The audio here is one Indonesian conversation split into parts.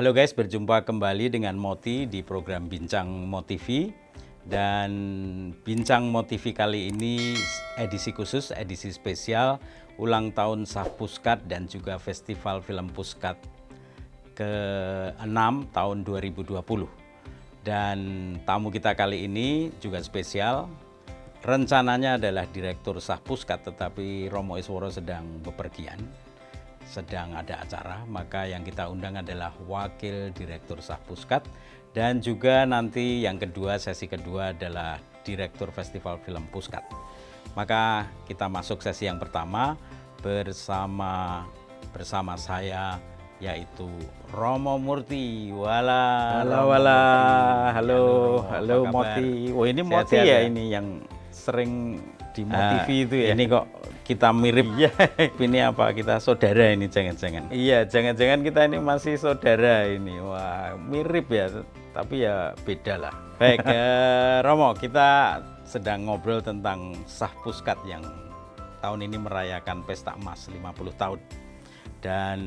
Halo guys, berjumpa kembali dengan Moti di program Bincang Motivi. Dan Bincang Motivi kali ini edisi khusus, edisi spesial ulang tahun Sahpuskat dan juga Festival Film Puskat ke-6 tahun 2020. Dan tamu kita kali ini juga spesial. Rencananya adalah Direktur Sahpuskat, tetapi Romo Isworo sedang bepergian, sedang ada acara, maka yang kita undang adalah Wakil Direktur Sahpuskat, dan juga nanti yang kedua, sesi kedua adalah Direktur Festival Film Puskat. Maka kita masuk sesi yang pertama bersama saya, yaitu Romo Murti. Halo Moti. Oh, ini Moti ya, ini yang sering di Motivi itu ya. Ini kok kita mirip. Iya. Ini apa kita saudara ini, jangan-jangan? Iya, jangan-jangan kita ini masih saudara ini. Wah, mirip ya, tapi ya beda lah. Baik, Romo, kita sedang ngobrol tentang Sahpuskat yang tahun ini merayakan Pesta Emas 50 tahun. Dan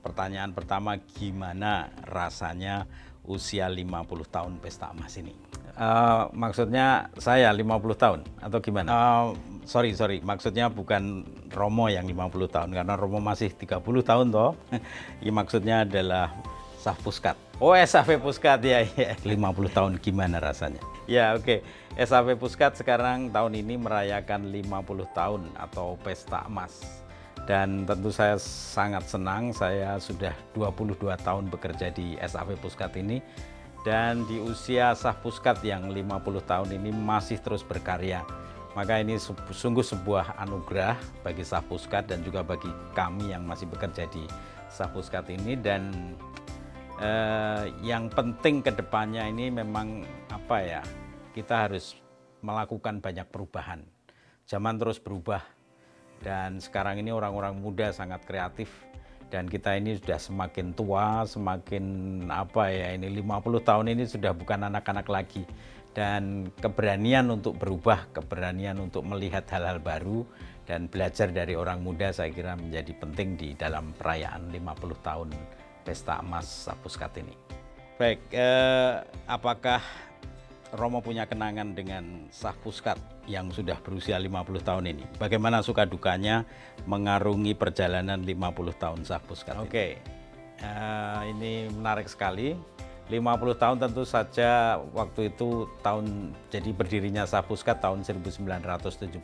pertanyaan pertama, gimana rasanya usia 50 tahun Pesta Emas ini? Maksudnya saya 50 tahun atau gimana? Sorry, maksudnya bukan Romo yang 50 tahun, karena Romo masih 30 tahun toh. Ya, maksudnya adalah Sahpuskat. Oh, SAV Puskat ya. 50 tahun gimana rasanya? Ya, oke. SAV Puskat sekarang tahun ini merayakan 50 tahun atau Pesta Emas. Dan tentu saya sangat senang, saya sudah 22 tahun bekerja di SAV Puskat ini. Dan di usia Sahpuskat yang 50 tahun ini masih terus berkarya. Maka ini sungguh sebuah anugerah bagi Sahpuskat dan juga bagi kami yang masih bekerja di Sahpuskat ini. Dan yang penting ke depannya ini memang kita harus melakukan banyak perubahan. Zaman terus berubah dan sekarang ini orang-orang muda sangat kreatif. Dan kita ini sudah semakin tua, semakin ini 50 tahun ini sudah bukan anak-anak lagi. Dan keberanian untuk berubah, keberanian untuk melihat hal-hal baru dan belajar dari orang muda saya kira menjadi penting di dalam perayaan 50 tahun Pesta Emas Sahpuskat ini. Baik, apakah Romo punya kenangan dengan Sahpuskat yang sudah berusia 50 tahun ini? Bagaimana suka dukanya mengarungi perjalanan 50 tahun Sahpuskat? Oke, ini menarik sekali. 50 tahun tentu saja waktu itu jadi berdirinya Sahpuskat tahun 1970.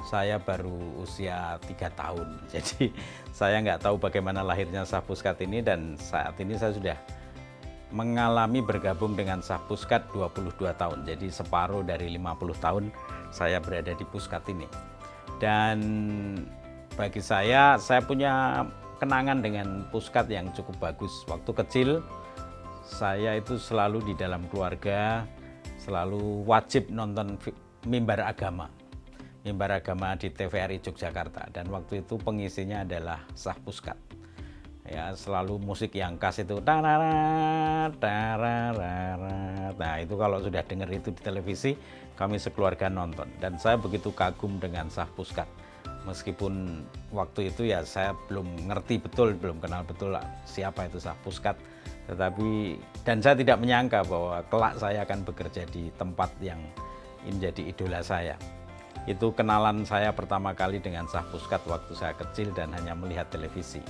Saya baru usia 3 tahun. Jadi saya nggak tahu bagaimana lahirnya Sahpuskat ini, dan saat ini saya sudah mengalami bergabung dengan Sahpuskat 22 tahun. Jadi separuh dari 50 tahun saya berada di Puskat ini. Dan bagi saya punya kenangan dengan Puskat yang cukup bagus. Waktu kecil saya itu selalu di dalam keluarga, selalu wajib nonton mimbar agama. Mimbar agama di TVRI Yogyakarta. Dan waktu itu pengisinya adalah Sahpuskat. Ya, selalu musik yang khas itu. Nah, itu kalau sudah dengar itu di televisi, kami sekeluarga nonton. Dan saya begitu kagum dengan Sahpuskat. Meskipun waktu itu ya saya belum ngerti betul, belum kenal betul siapa itu Sahpuskat. Dan saya tidak menyangka bahwa kelak saya akan bekerja di tempat yang menjadi idola saya. Itu kenalan saya pertama kali dengan Sahpuskat waktu saya kecil dan hanya melihat televisi.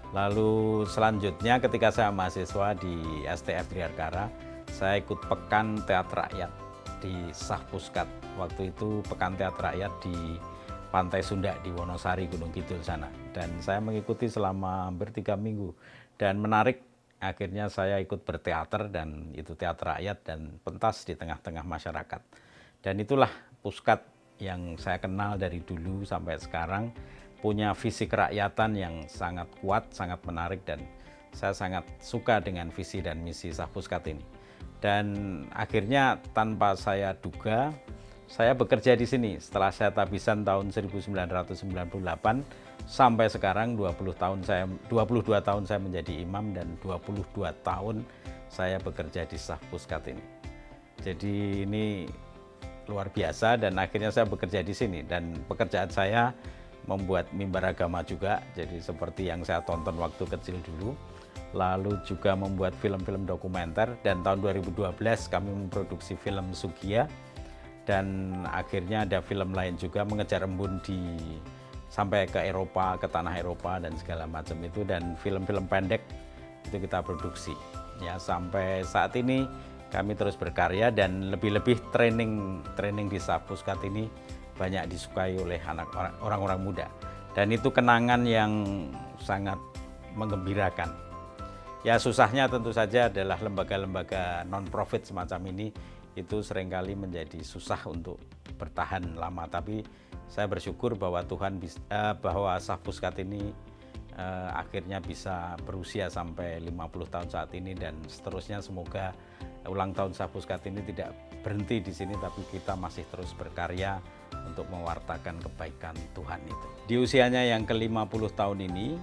Lalu selanjutnya ketika saya mahasiswa di STF Triarkara, saya ikut Pekan Teater Rakyat di Sahpuskat. Waktu itu Pekan Teater Rakyat di Pantai Sunda di Wonosari, Gunung Kidul sana. Dan saya mengikuti selama hampir 3 minggu. Dan menarik, akhirnya saya ikut berteater, dan itu teater rakyat dan pentas di tengah-tengah masyarakat. Dan itulah Puskat yang saya kenal dari dulu sampai sekarang. Punya visi kerakyatan yang sangat kuat, sangat menarik, dan saya sangat suka dengan visi dan misi Sahpuskat ini. Dan akhirnya tanpa saya duga, saya bekerja di sini. Setelah saya tabisan tahun 1998 sampai sekarang 22 tahun saya menjadi imam, dan 22 tahun saya bekerja di Sahpuskat ini. Jadi ini luar biasa, dan akhirnya saya bekerja di sini, dan pekerjaan saya membuat mimbar agama juga, jadi seperti yang saya tonton waktu kecil dulu. Lalu juga membuat film-film dokumenter, dan tahun 2012 kami memproduksi film Sugia, dan akhirnya ada film lain juga, Mengejar Embun, sampai ke Eropa, ke tanah Eropa dan segala macam itu, dan film-film pendek itu kita produksi. Ya, sampai saat ini kami terus berkarya, dan lebih-lebih training di Sah Puskat ini banyak disukai oleh orang-orang muda, dan itu kenangan yang sangat menggembirakan. Ya, susahnya tentu saja adalah lembaga-lembaga non-profit semacam ini itu seringkali menjadi susah untuk bertahan lama, tapi saya bersyukur bahwa bahwa Sah Puskat ini akhirnya bisa berusia sampai 50 tahun saat ini, dan seterusnya. Semoga ulang tahun Sah Puskat ini tidak berhenti di sini, tapi kita masih terus berkarya untuk mewartakan kebaikan Tuhan itu. Di usianya yang ke-50 tahun ini,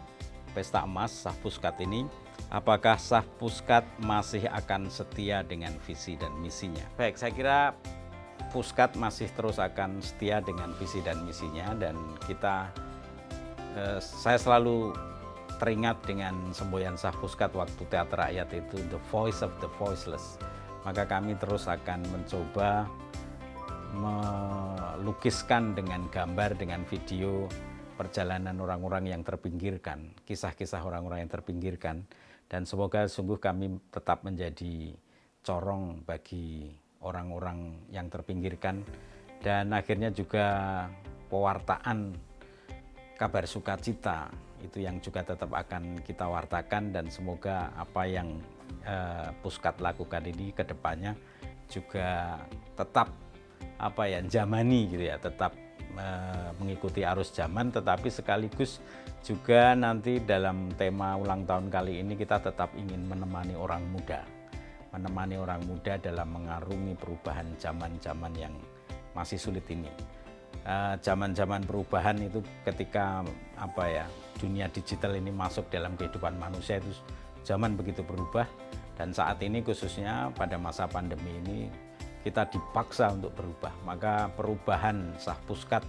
Pesta Emas Sah Puskat ini, apakah Sah Puskat masih akan setia dengan visi dan misinya? Baik, saya kira Puskat masih terus akan setia dengan visi dan misinya, dan saya selalu teringat dengan semboyan Sah Puskat waktu teater rakyat itu, The Voice of the Voiceless. Maka kami terus akan mencoba melukiskan dengan gambar, dengan video perjalanan orang-orang yang terpinggirkan, kisah-kisah orang-orang yang terpinggirkan, dan semoga sungguh kami tetap menjadi corong bagi orang-orang yang terpinggirkan, dan akhirnya juga pewartaan kabar sukacita itu yang juga tetap akan kita wartakan, dan semoga apa yang Puskat lakukan ini ke depannya juga tetap zamani gitu ya, tetap mengikuti arus zaman, tetapi sekaligus juga nanti dalam tema ulang tahun kali ini kita tetap ingin menemani orang muda dalam mengarungi perubahan zaman-zaman yang masih sulit ini. Zaman-zaman perubahan itu ketika dunia digital ini masuk dalam kehidupan manusia, itu zaman begitu berubah, dan saat ini khususnya pada masa pandemi ini kita dipaksa untuk berubah. Maka perubahan Sah Puskat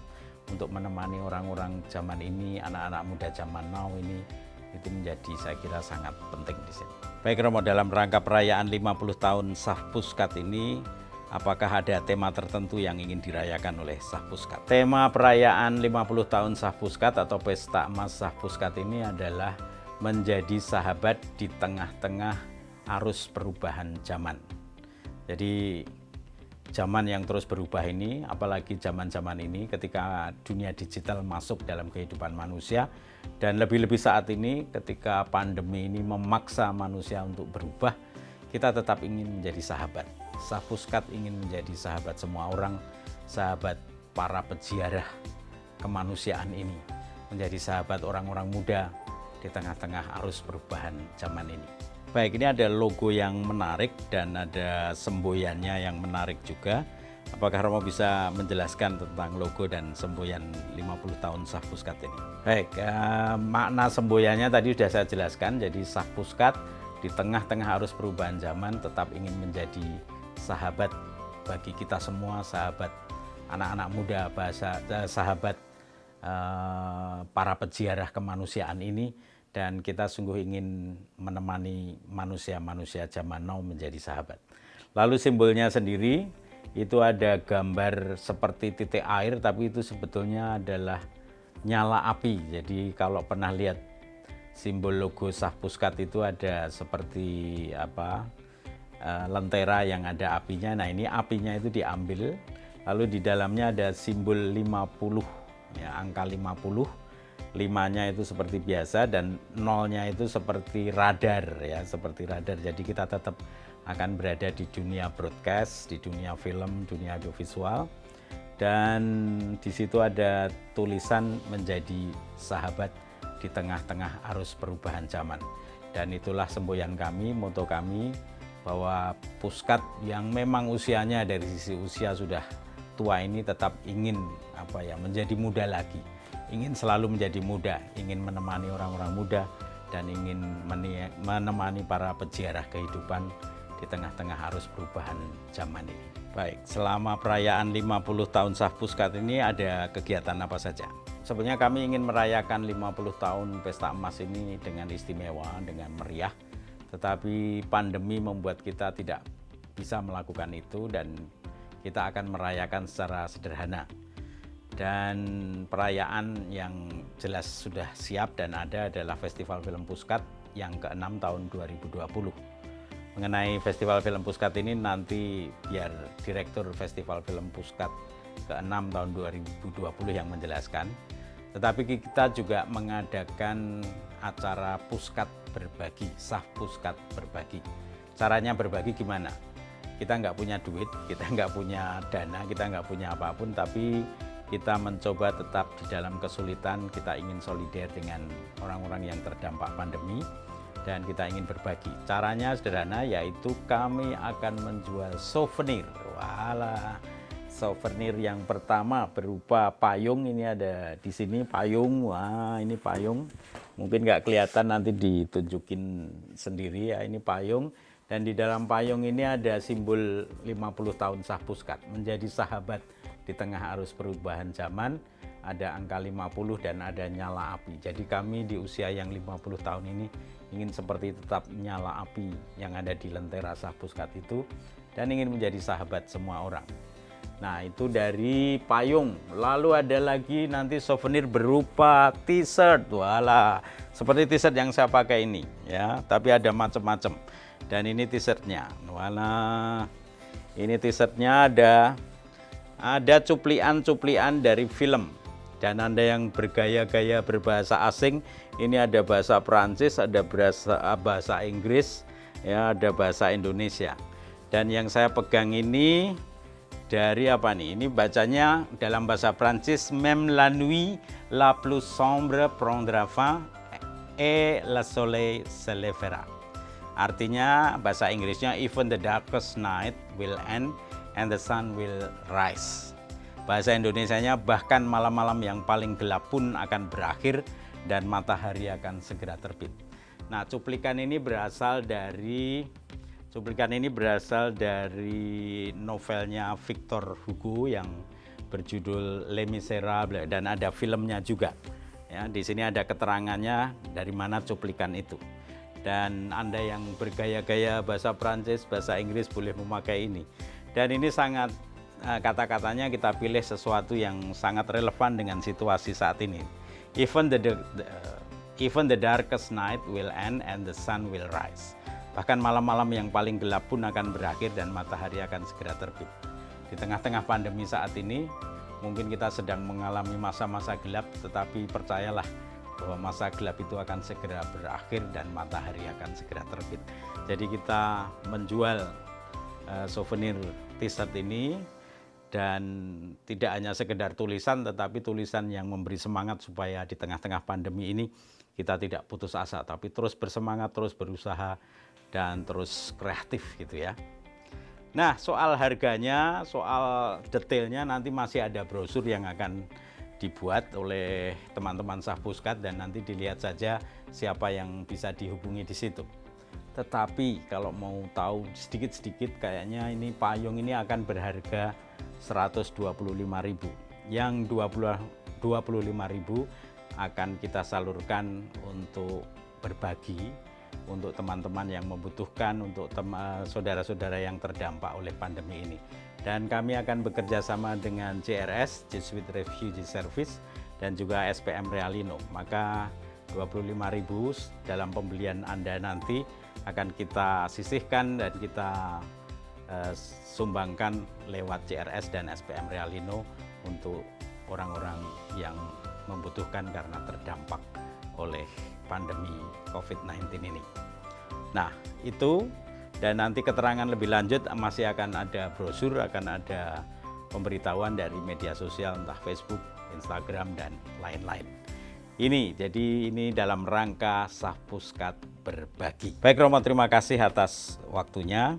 untuk menemani orang-orang zaman ini, anak-anak muda zaman now ini, itu menjadi saya kira sangat penting di sini. Baik Romo, dalam rangka perayaan 50 tahun Sah Puskat ini, apakah ada tema tertentu yang ingin dirayakan oleh Sah Puskat? Tema perayaan 50 tahun Sah Puskat atau Pesta Emas Sah Puskat ini adalah menjadi sahabat di tengah-tengah arus perubahan zaman. Jadi zaman yang terus berubah ini, apalagi zaman-zaman ini ketika dunia digital masuk dalam kehidupan manusia, dan lebih-lebih saat ini ketika pandemi ini memaksa manusia untuk berubah, kita tetap ingin menjadi sahabat. Sah Puskat ingin menjadi sahabat semua orang, sahabat para peziarah kemanusiaan ini, menjadi sahabat orang-orang muda di tengah-tengah arus perubahan zaman ini. Baik, ini ada logo yang menarik dan ada semboyannya yang menarik juga. Apakah Romo bisa menjelaskan tentang logo dan semboyan 50 tahun Sah Puskat ini? Baik, makna semboyannya tadi sudah saya jelaskan. Jadi Sah Puskat di tengah-tengah arus perubahan zaman tetap ingin menjadi sahabat bagi kita semua, sahabat anak-anak muda, sahabat para peziarah kemanusiaan ini, dan kita sungguh ingin menemani manusia-manusia zaman now menjadi sahabat. Lalu simbolnya sendiri itu ada gambar seperti titik air, tapi itu sebetulnya adalah nyala api. Jadi kalau pernah lihat simbol logo Sah Puskat itu ada seperti lentera yang ada apinya. Nah, ini apinya itu diambil, lalu di dalamnya ada simbol 50, ya, angka 50. 5-nya itu seperti biasa, dan 0-nya itu seperti radar, ya, seperti radar. Jadi kita tetap akan berada di dunia broadcast, di dunia film, dunia audiovisual, dan di situ ada tulisan menjadi sahabat di tengah-tengah arus perubahan zaman. Dan itulah semboyan kami, moto kami, bahwa Puskat yang memang usianya dari sisi usia sudah tua ini tetap ingin menjadi muda lagi, ingin selalu menjadi muda, ingin menemani orang-orang muda, dan ingin menemani para peziarah kehidupan di tengah-tengah arus perubahan zaman ini. Baik, selama perayaan 50 tahun Sahpuskat ini ada kegiatan apa saja? Sebenarnya kami ingin merayakan 50 tahun Pesta Emas ini dengan istimewa, dengan meriah. Tetapi pandemi membuat kita tidak bisa melakukan itu dan kita akan merayakan secara sederhana. Dan perayaan yang jelas sudah siap dan ada adalah Festival Film Puskat yang ke-6 tahun 2020. Mengenai Festival Film Puskat ini nanti biar Direktur Festival Film Puskat ke-6 tahun 2020 yang menjelaskan. Tetapi kita juga mengadakan acara Puskat berbagi, Sahpuskat berbagi. Caranya berbagi gimana? Kita nggak punya duit, kita nggak punya dana, kita nggak punya apapun, tapi kita mencoba tetap di dalam kesulitan, kita ingin solider dengan orang-orang yang terdampak pandemi. Dan kita ingin berbagi. Caranya sederhana, yaitu kami akan menjual souvenir. Walah, souvenir yang pertama berupa payung. Ini ada di sini payung. Wah, ini payung. Mungkin nggak kelihatan, nanti ditunjukin sendiri ya. Ini payung. Dan di dalam payung ini ada simbol 50 tahun Sahpuskat. Menjadi sahabat di tengah arus perubahan zaman. Ada angka 50 dan ada nyala api. Jadi kami di usia yang 50 tahun ini ingin seperti tetap nyala api yang ada di lentera Sahpuskat itu dan ingin menjadi sahabat semua orang. Nah, itu dari payung. Lalu ada lagi nanti souvenir berupa t-shirt. Walah, seperti t-shirt yang saya pakai ini ya, tapi ada macam-macam. Dan ini t-shirtnya. Walah, ini t-shirtnya ada cuplian-cuplian dari film. Dan Anda yang bergaya-gaya berbahasa asing, ini ada bahasa Prancis, ada bahasa Inggris, ya, ada bahasa Indonesia. Dan yang saya pegang ini dari apa nih? Ini bacanya dalam bahasa Prancis, même la nuit la plus sombre prendra fin et le soleil se lèvera. Artinya bahasa Inggrisnya, even the darkest night will end and the sun will rise. Bahasa Indonesianya, bahkan malam-malam yang paling gelap pun akan berakhir dan matahari akan segera terbit. Nah, cuplikan ini berasal dari novelnya Victor Hugo yang berjudul Les Misérables dan ada filmnya juga. Ya, di sini ada keterangannya dari mana cuplikan itu. Dan Anda yang bergaya-gaya bahasa Prancis, bahasa Inggris boleh memakai ini. Dan ini sangat kata-katanya kita pilih sesuatu yang sangat relevan dengan situasi saat ini. Even the darkest night will end and the sun will rise. Bahkan malam-malam yang paling gelap pun akan berakhir dan matahari akan segera terbit. Di tengah-tengah pandemi saat ini, mungkin kita sedang mengalami masa-masa gelap, tetapi percayalah bahwa masa gelap itu akan segera berakhir dan matahari akan segera terbit. Jadi kita menjual souvenir t-shirt ini, dan tidak hanya sekedar tulisan, tetapi tulisan yang memberi semangat supaya di tengah-tengah pandemi ini kita tidak putus asa, tapi terus bersemangat, terus berusaha, dan terus kreatif gitu ya. Nah, soal harganya, soal detailnya nanti masih ada brosur yang akan dibuat oleh teman-teman Sahpuskat dan nanti dilihat saja siapa yang bisa dihubungi di situ. Tetapi kalau mau tahu sedikit-sedikit, kayaknya ini payung ini akan berharga 125.000. Yang 25.000 akan kita salurkan untuk berbagi untuk teman-teman yang membutuhkan, untuk saudara-saudara yang terdampak oleh pandemi ini. Dan kami akan bekerja sama dengan JRS, Jesuit Refugee Service, dan juga SPM Realino. Maka 25.000 dalam pembelian Anda nanti akan kita sisihkan dan kita sumbangkan lewat JRS dan SPM Realino untuk orang-orang yang membutuhkan karena terdampak oleh pandemi COVID-19 ini. Nah, itu, dan nanti keterangan lebih lanjut masih akan ada brosur, akan ada pemberitahuan dari media sosial, entah Facebook, Instagram, dan lain-lain. Jadi ini dalam rangka Sahpuskat berbagi. Baik Romo, terima kasih atas waktunya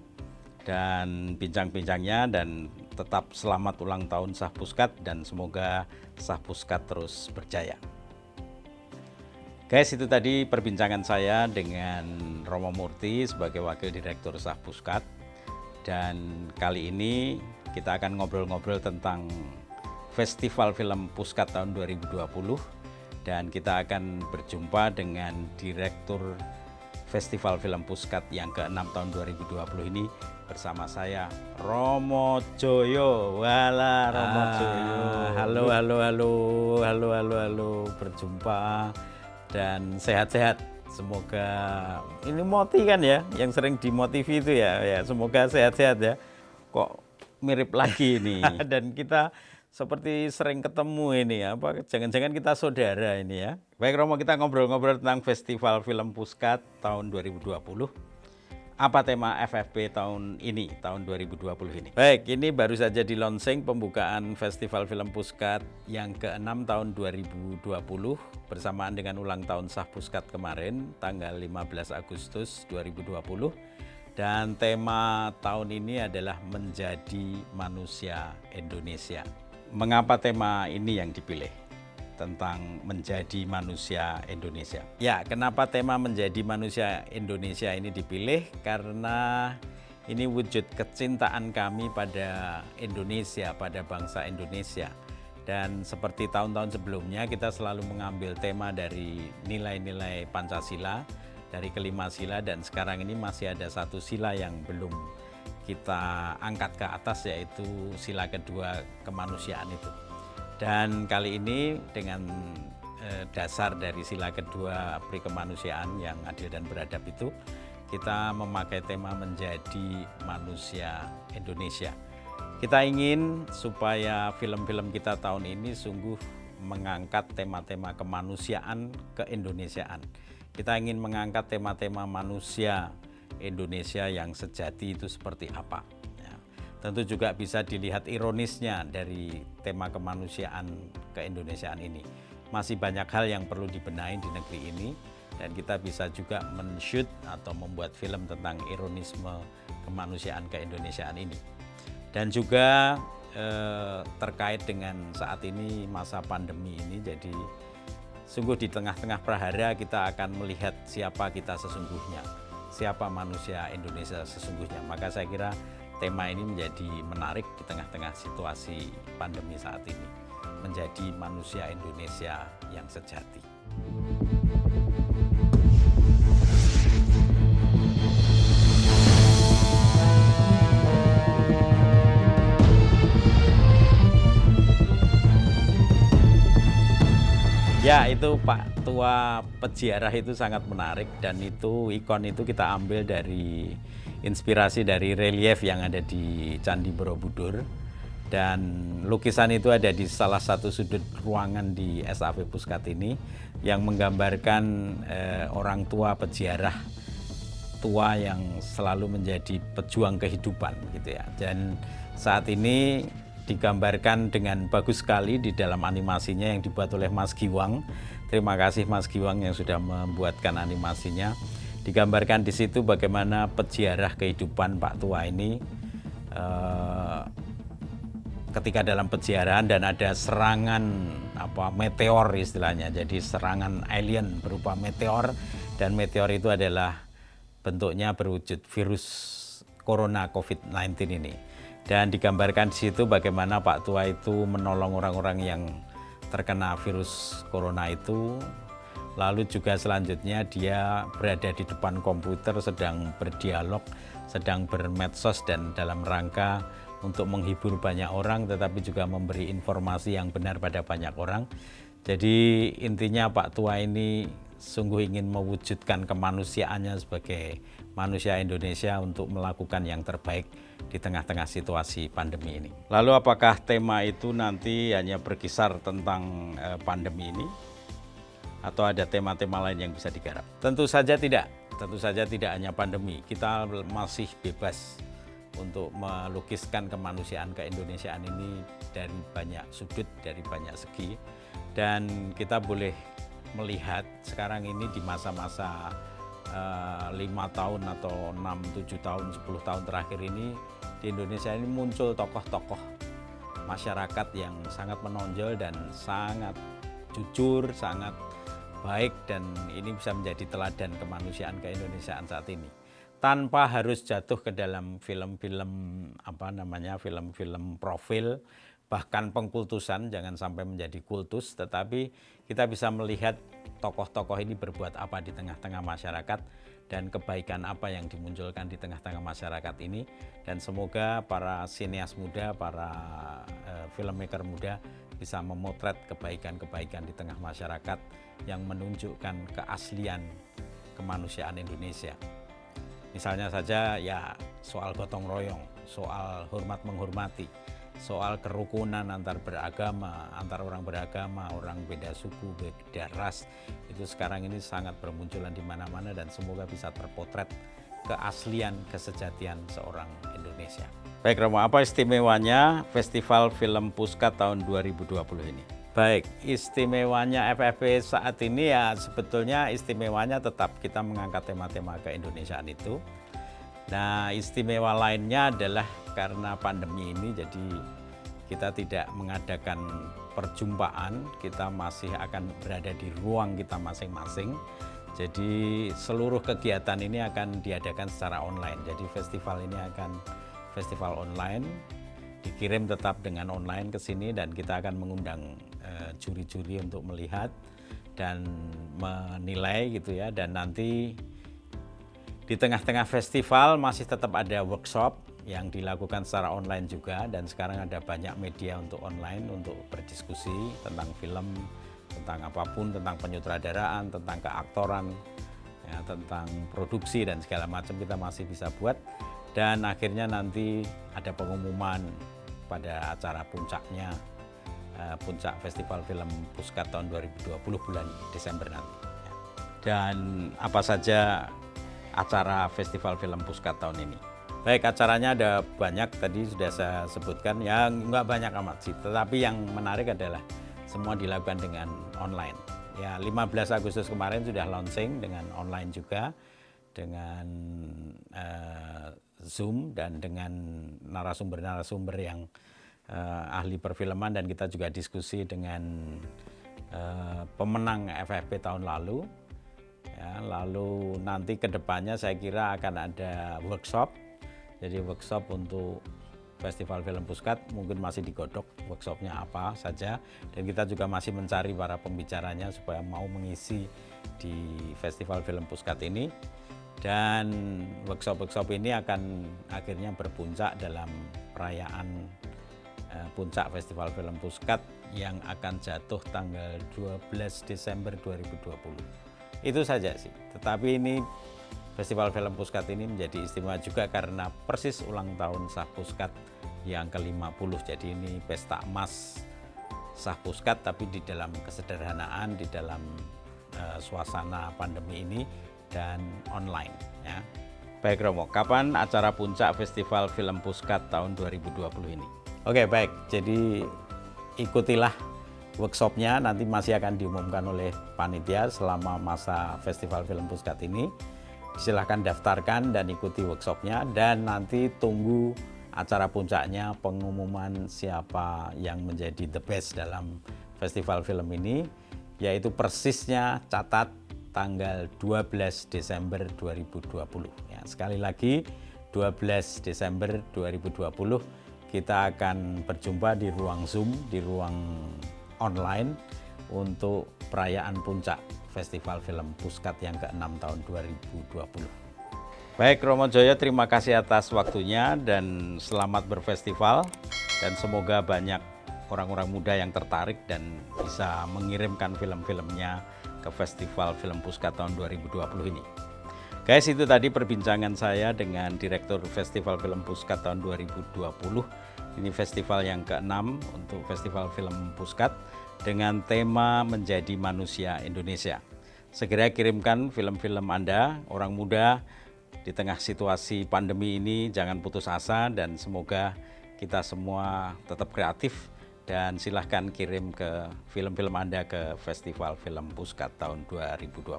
dan bincang-bincangnya, dan tetap selamat ulang tahun Sahpuskat dan semoga Sahpuskat terus berjaya. Guys, itu tadi perbincangan saya dengan Romo Murti sebagai Wakil Direktur Sahpuskat, dan kali ini Kita akan ngobrol-ngobrol tentang Festival Film Puskad tahun 2020 dan kita akan berjumpa dengan Direktur Festival Film Puskad yang ke-6 tahun 2020 ini bersama saya, Romo Joyo. Wala Romo Joyo. Halo, berjumpa dan sehat-sehat. Semoga ini Moti kan ya, yang sering di Motivi itu ya, semoga sehat-sehat ya. Kok mirip lagi ini dan kita seperti sering ketemu ini ya, jangan-jangan kita saudara ini ya. Baik Romo, kita ngobrol-ngobrol tentang Festival Film Puskad tahun 2020. Apa tema FFP tahun ini, tahun 2020 ini? Baik, ini baru saja di launching pembukaan Festival Film Puskad yang ke-6 tahun 2020 bersamaan dengan ulang tahun sah Puskad kemarin, tanggal 15 Agustus 2020. Dan tema tahun ini adalah Menjadi Manusia Indonesia. Mengapa tema ini yang dipilih? Tentang menjadi manusia Indonesia. Ya, kenapa tema menjadi manusia Indonesia ini dipilih? Karena ini wujud kecintaan kami pada Indonesia, pada bangsa Indonesia. Dan seperti tahun-tahun sebelumnya, kita selalu mengambil tema dari nilai-nilai Pancasila, dari kelima sila, dan sekarang ini masih ada satu sila yang belum kita angkat ke atas, yaitu sila kedua, kemanusiaan itu. Dan kali ini dengan dasar dari sila kedua pri kemanusiaan yang adil dan beradab itu, kita memakai tema menjadi manusia Indonesia. Kita ingin supaya film-film kita tahun ini sungguh mengangkat tema-tema kemanusiaan keindonesiaan. Kita ingin mengangkat tema-tema manusia Indonesia yang sejati itu seperti apa. Tentu juga bisa dilihat ironisnya dari tema kemanusiaan keindonesiaan ini. Masih banyak hal yang perlu dibenahi di negeri ini dan kita bisa juga men-shoot atau membuat film tentang ironisme kemanusiaan keindonesiaan ini. Dan juga terkait dengan saat ini masa pandemi ini, jadi sungguh di tengah-tengah prahara kita akan melihat siapa kita sesungguhnya, siapa manusia Indonesia sesungguhnya. Maka saya kira tema ini menjadi menarik di tengah-tengah situasi pandemi saat ini. Menjadi manusia Indonesia yang sejati. Ya, itu Pak Tua Peziarah itu sangat menarik dan itu ikon itu kita ambil dari inspirasi dari relief yang ada di Candi Borobudur, dan lukisan itu ada di salah satu sudut ruangan di SAP Puskad ini yang menggambarkan orang tua peziarah tua yang selalu menjadi pejuang kehidupan gitu ya. Dan saat ini digambarkan dengan bagus sekali di dalam animasinya yang dibuat oleh Mas Giwang. Terima kasih Mas Giwang yang sudah membuatkan animasinya. Digambarkan di situ bagaimana peziarah kehidupan Pak Tua ini ketika dalam peziarahan dan ada serangan meteor istilahnya. Jadi serangan alien berupa meteor, dan meteor itu adalah bentuknya berwujud virus corona COVID-19 ini. Dan digambarkan di situ bagaimana Pak Tua itu menolong orang-orang yang terkena virus corona itu. Lalu juga selanjutnya dia berada di depan komputer sedang berdialog, sedang bermedsos dan dalam rangka untuk menghibur banyak orang tetapi juga memberi informasi yang benar pada banyak orang. Jadi intinya Pak Tua ini sungguh ingin mewujudkan kemanusiaannya sebagai manusia Indonesia untuk melakukan yang terbaik di tengah-tengah situasi pandemi ini. Lalu apakah tema itu nanti hanya berkisar tentang pandemi ini? Atau ada tema-tema lain yang bisa digarap? Tentu saja tidak hanya pandemi. Kita masih bebas untuk melukiskan kemanusiaan keindonesiaan ini dari banyak sudut, dari banyak segi. Dan kita boleh melihat sekarang ini di masa-masa 5 tahun atau 6, 7 tahun, 10 tahun terakhir ini di Indonesia ini muncul tokoh-tokoh masyarakat yang sangat menonjol dan sangat jujur, sangat baik, dan ini bisa menjadi teladan kemanusiaan keindonesiaan saat ini. tanpa harus jatuh ke dalam film-film film-film profil, bahkan pengkultusan, jangan sampai menjadi kultus, tetapi kita bisa melihat tokoh-tokoh ini berbuat apa di tengah-tengah masyarakat dan kebaikan apa yang dimunculkan di tengah-tengah masyarakat ini. Dan semoga para sineas muda, para filmmaker muda bisa memotret kebaikan-kebaikan di tengah masyarakat yang menunjukkan keaslian kemanusiaan Indonesia. Misalnya saja ya soal gotong royong, soal hormat menghormati, soal kerukunan antar beragama, antar orang beragama, orang beda suku, beda ras, itu sekarang ini sangat bermunculan di mana-mana dan semoga bisa terpotret keaslian kesejatian seorang Indonesia. Baik Romo, apa istimewanya Festival Film Puskad tahun 2020 ini? Baik, istimewanya FFP saat ini ya sebetulnya istimewanya tetap kita mengangkat tema-tema keindonesiaan itu. Nah, istimewa lainnya adalah karena pandemi ini jadi kita tidak mengadakan perjumpaan, kita masih akan berada di ruang kita masing-masing. Jadi seluruh kegiatan ini akan diadakan secara online. Jadi festival ini akan festival online, dikirim tetap dengan online ke sini dan kita akan mengundang juri-juri untuk melihat dan menilai gitu ya. Dan nanti di tengah-tengah festival masih tetap ada workshop yang dilakukan secara online juga, dan sekarang ada banyak media untuk online untuk berdiskusi tentang film, tentang apapun, tentang penyutradaraan, tentang keaktoran, ya, tentang produksi dan segala macam kita masih bisa buat. Dan akhirnya nanti ada pengumuman pada acara puncaknya, puncak Festival Film Puskad tahun 2020 bulan Desember nanti. Dan apa saja acara Festival Film Puskad tahun ini? Baik, acaranya ada banyak, tadi sudah saya sebutkan, ya nggak banyak amat sih, tetapi yang menarik adalah semua dilakukan dengan online. Ya, 15 Agustus kemarin sudah launching dengan online juga, dengan Zoom dan dengan narasumber-narasumber yang ahli perfilman, dan kita juga diskusi dengan pemenang FFP tahun lalu. Ya, lalu nanti ke depannya saya kira akan ada workshop. Jadi workshop untuk Festival Film Puskad mungkin masih digodok workshopnya apa saja, dan kita juga masih mencari para pembicaranya supaya mau mengisi di Festival Film Puskad ini. Dan workshop-workshop ini akan akhirnya berpuncak dalam perayaan puncak Festival Film Puskad yang akan jatuh tanggal 12 Desember 2020. Itu saja sih. Tetapi ini Festival Film Puskad ini menjadi istimewa juga karena persis ulang tahun Sah Puskad yang ke-50. Jadi ini pesta emas Sah Puskad tapi di dalam kesederhanaan, di dalam suasana pandemi ini dan online ya. Baik Romo, kapan acara puncak Festival Film Puskad tahun 2020 ini? Oke, baik. Jadi ikutilah workshopnya, nanti masih akan diumumkan oleh panitia selama masa Festival Film Puskad ini. Silahkan daftarkan dan ikuti workshopnya, dan nanti tunggu acara puncaknya, pengumuman siapa yang menjadi the best dalam festival film ini, yaitu persisnya catat tanggal 12 Desember 2020. Ya, sekali lagi 12 Desember 2020 kita akan berjumpa di ruang Zoom, di ruang online untuk perayaan puncak Festival Film Puskad yang ke-6 tahun 2020. Baik Romo Joyo, terima kasih atas waktunya dan selamat berfestival, dan semoga banyak orang-orang muda yang tertarik dan bisa mengirimkan film-filmnya ke Festival Film Puskad tahun 2020 ini. Guys, itu tadi perbincangan saya dengan Direktur Festival Film Puskad tahun 2020. Ini festival yang ke-6 untuk Festival Film Puskad dengan tema Menjadi Manusia Indonesia. Segera kirimkan film-film Anda, orang muda, di tengah situasi pandemi ini jangan putus asa, dan semoga kita semua tetap kreatif, dan silahkan kirim ke film-film Anda ke Festival Film Puskad tahun 2020.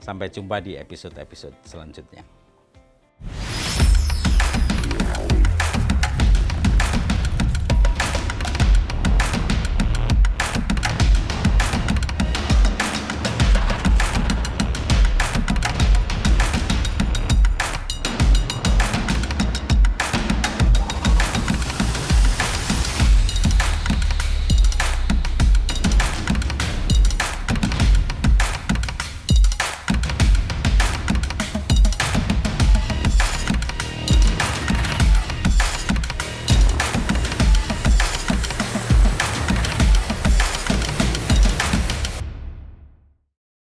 Sampai jumpa di episode-episode selanjutnya.